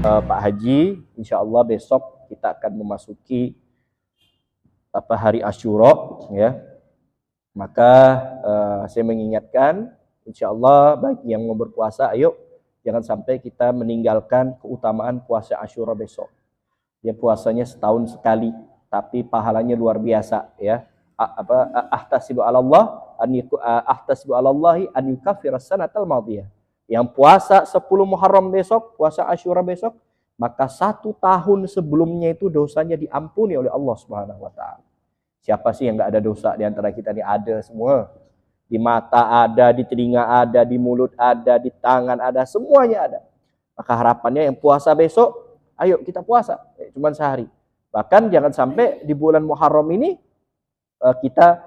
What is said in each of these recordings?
Pak Haji, insya Allah besok kita akan memasuki hari Asyura, ya. Maka saya mengingatkan, insya Allah bagi yang mau berpuasa, ayo jangan sampai kita meninggalkan keutamaan puasa Asyura besok. Ya, puasanya setahun sekali, tapi pahalanya luar biasa, ya. Ahtasibu 'alallah an yukaffira sanatal madiyah. Yang puasa 10 Muharram besok, puasa Asyura besok, maka 1 tahun sebelumnya itu dosanya diampuni oleh Allah Subhanahu wa taala. Siapa sih yang enggak ada dosa di antara kita ini? Ada semua. Di mata ada, di telinga ada, di mulut ada, di tangan ada, semuanya ada. Maka harapannya yang puasa besok, ayo kita puasa, cuma sehari. Bahkan jangan sampai di bulan Muharram ini kita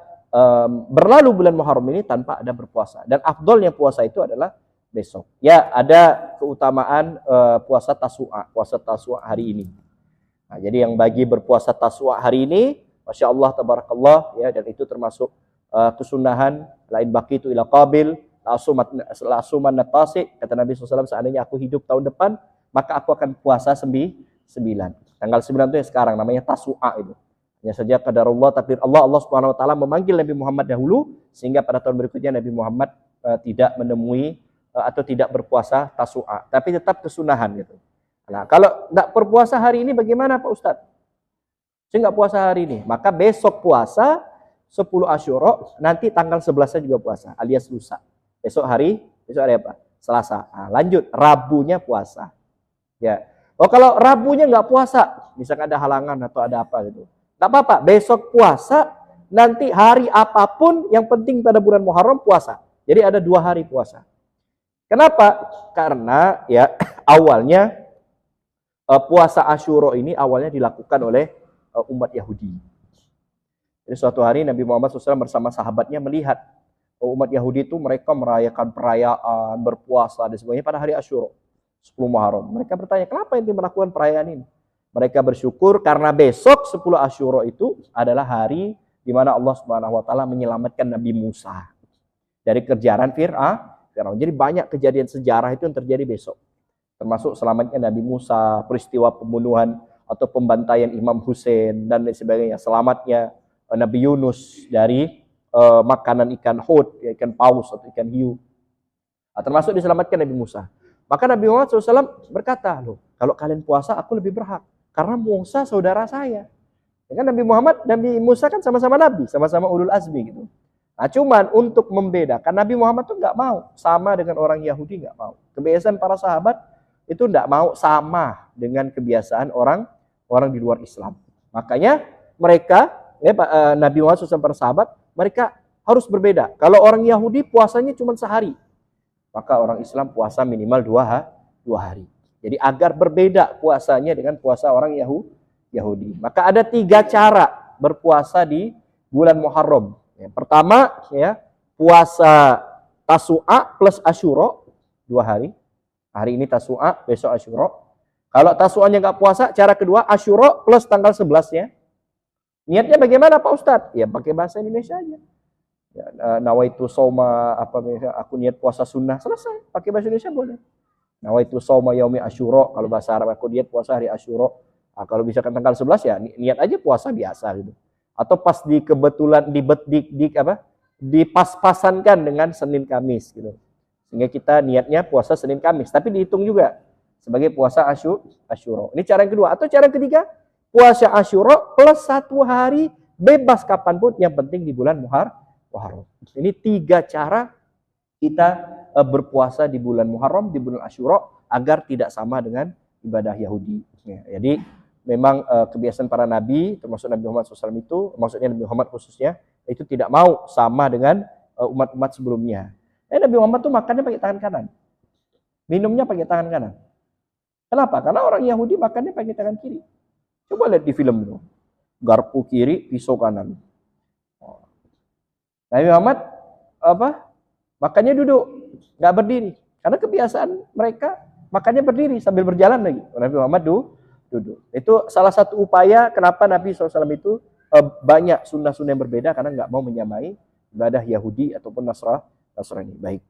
berlalu bulan Muharram ini tanpa ada berpuasa. Dan afdolnya puasa itu adalah besok. Ya, ada keutamaan puasa Tasu'a hari ini. Nah, jadi yang bagi berpuasa Tasu'a hari ini, Masya Allah, tabarakallah, ya, dan itu termasuk kesunahan, lain baki itu ila qabil, lasuman natasi, kata Nabi SAW, seandainya aku hidup tahun depan, maka aku akan puasa 9. Tanggal 9 itu yang sekarang, namanya Tasu'a itu. Hanya saja qadarullah, takdir Allah, Allah Subhanahu wa taala memanggil Nabi Muhammad dahulu, sehingga pada tahun berikutnya Nabi Muhammad tidak menemui atau tidak berpuasa Tasu'a, tapi tetap kesunahan gitu. Nah, kalau nggak berpuasa hari ini bagaimana Pak Ustadz? Saya nggak puasa hari ini, maka besok puasa 10 Asyura, nanti tanggal 11-nya juga puasa, alias lusa. Besok hari apa? Selasa. Nah, lanjut, Rabunya puasa. Ya. Oh, kalau Rabunya nggak puasa, misalkan ada halangan atau ada apa gitu, nggak apa-apa. Besok puasa, nanti hari apapun, yang penting pada bulan Muharram puasa. Jadi ada 2 hari puasa. Kenapa? Karena ya awalnya puasa Asyura ini awalnya dilakukan oleh umat Yahudi. Jadi suatu hari Nabi Muhammad SAW bersama sahabatnya melihat umat Yahudi itu mereka merayakan perayaan, berpuasa dan sebagainya pada hari Asyura, 10 Muharram. Mereka bertanya, kenapa ente melakukan perayaan ini? Mereka bersyukur karena besok 10 Asyura itu adalah hari di mana Allah Subhanahu wa taala menyelamatkan Nabi Musa dari kejaran Fir'aun. Jadi banyak kejadian sejarah itu yang terjadi besok. Termasuk selamatnya Nabi Musa, peristiwa pembunuhan atau pembantaian Imam Hussein dan lain sebagainya. Selamatnya Nabi Yunus dari makanan ikan hut, ikan paus atau ikan hiu. Termasuk diselamatkan Nabi Musa. Maka Nabi Muhammad SAW berkata, loh, kalau kalian puasa aku lebih berhak. Karena Musa saudara saya. Ya kan Nabi Muhammad, Nabi Musa kan sama-sama Nabi, sama-sama ulul azmi gitu. Nah, cuman untuk membedakan, Nabi Muhammad tuh nggak mau sama dengan orang Yahudi, nggak mau. Kebiasaan para sahabat itu nggak mau sama dengan kebiasaan orang di luar Islam. Makanya mereka, Nabi Muhammad SAW para sahabat, mereka harus berbeda. Kalau orang Yahudi puasanya cuma sehari, maka orang Islam puasa minimal 2 hari. Jadi agar berbeda puasanya dengan puasa orang Yahudi. Maka ada 3 cara berpuasa di bulan Muharram. Yang pertama, ya, puasa Tasu'a plus Asyura 2 hari. Hari ini Tasu'a, besok Asyura. Kalau Tasu'anya nggak puasa, cara kedua Asyura plus tanggal 11-nya. Niatnya bagaimana Pak Ustadz? Ya pakai bahasa Indonesia aja. Ya, nawaitu soma, aku niat puasa sunnah, selesai. Pakai bahasa Indonesia boleh. Nawaitu soma yaumi Asyura, kalau bahasa Arab aku niat puasa hari Asyura. Nah, kalau bisa kan tanggal 11 ya niat aja puasa biasa gitu. Atau pas di kebetulan dipas-pasankan dengan Senin Kamis gitu. Sehingga kita niatnya puasa Senin Kamis, tapi dihitung juga sebagai puasa Asyura. Ini cara yang kedua. Atau cara yang ketiga, puasa Asyura plus 1 hari bebas kapanpun, yang penting di bulan Muharram. Ini 3 cara kita berpuasa di bulan Muharram, di bulan Asyura, agar tidak sama dengan ibadah Yahudi. Ya, jadi memang kebiasaan para nabi, termasuk Nabi Muhammad SAW itu, maksudnya Nabi Muhammad khususnya, itu tidak mau sama dengan umat-umat sebelumnya. Nabi Muhammad tuh makannya pakai tangan kanan, minumnya pakai tangan kanan. Kenapa? Karena orang Yahudi makannya pakai tangan kiri. Coba lihat di film itu, garpu kiri, pisau kanan. Nabi Muhammad makannya duduk, nggak berdiri, karena kebiasaan mereka makannya berdiri sambil berjalan lagi. Nabi Muhammad duduk. Itu salah satu upaya kenapa Nabi SAW itu banyak sunnah-sunnah yang berbeda, karena nggak mau menyamai ibadah Yahudi ataupun Nasrani. Baik.